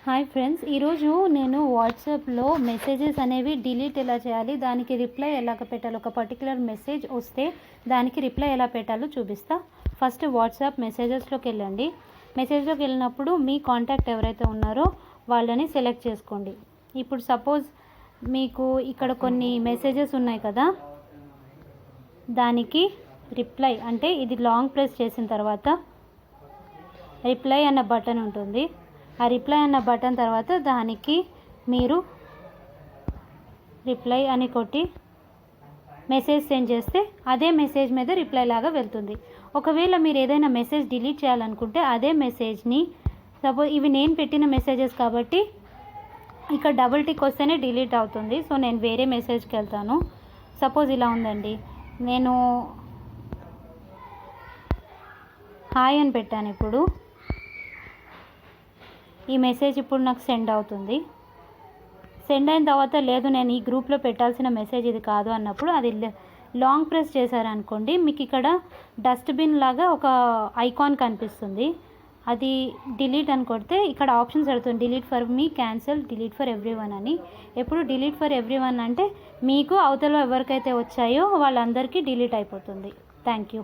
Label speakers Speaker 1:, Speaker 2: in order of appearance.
Speaker 1: Hi friends, ఈరోజు నేను వాట్సాప్లో మెసేజెస్ అనేవి డిలీట్ ఎలా చేయాలి, దానికి రిప్లై ఎలా పెట్టాలి, ఒక పర్టికులర్ మెసేజ్ వస్తే దానికి రిప్లై ఎలా పెట్టాలో చూపిస్తా. ఫస్ట్ వాట్సాప్ మెసేజెస్లోకి వెళ్ళండి. మెసేజ్లోకి వెళ్ళినప్పుడు మీ కాంటాక్ట్ ఎవరైతే ఉన్నారో వాళ్ళని సెలెక్ట్ చేసుకోండి. ఇప్పుడు సపోజ్ మీకు ఇక్కడ కొన్ని మెసేజెస్ ఉన్నాయి కదా, దానికి రిప్లై అంటే ఇది లాంగ్ ప్రెస్ చేసిన తర్వాత రిప్లై అన్న బటన్ ఉంటుంది. ఆ రిప్లై అన్న బటన్ తర్వాత దానికి మీరు రిప్లై అని కొట్టి మెసేజ్ సెండ్ చేస్తే అదే మెసేజ్ మీద రిప్లై లాగా వెళ్తుంది. ఒకవేళ మీరు ఏదైనా మెసేజ్ డిలీట్ చేయాలనుకుంటే అదే మెసేజ్ని, సపోజ్ ఇవి నేను పెట్టిన మెసేజెస్ కాబట్టి ఇక్కడ డబుల్ టిక్ వస్తేనే డిలీట్ అవుతుంది. సో నేను వేరే మెసేజ్కి వెళ్తాను. సపోజ్ ఇలా ఉందండి, నేను హాయ్ అని పెట్టాను. ఇప్పుడు ఈ మెసేజ్ ఇప్పుడు నాకు సెండ్ అవుతుంది. సెండ్ అయిన తర్వాత లేదు నేను ఈ గ్రూప్లో పెట్టాల్సిన మెసేజ్ ఇది కాదు అన్నప్పుడు అది లాంగ్ ప్రెస్ చేశారనుకోండి, మీకు ఇక్కడ డస్ట్బిన్ లాగా ఒక ఐకాన్ కనిపిస్తుంది. అది డిలీట్ అని కొడితే ఇక్కడ ఆప్షన్స్ అడుగుతుంది, delete for me, cancel, delete for everyone అని. ఎప్పుడు డిలీట్ ఫర్ ఎవ్రీవన్ అంటే మీకు అవతల ఎవరికైతే వచ్చాయో వాళ్ళందరికీ డిలీట్ అయిపోతుంది. Thank you.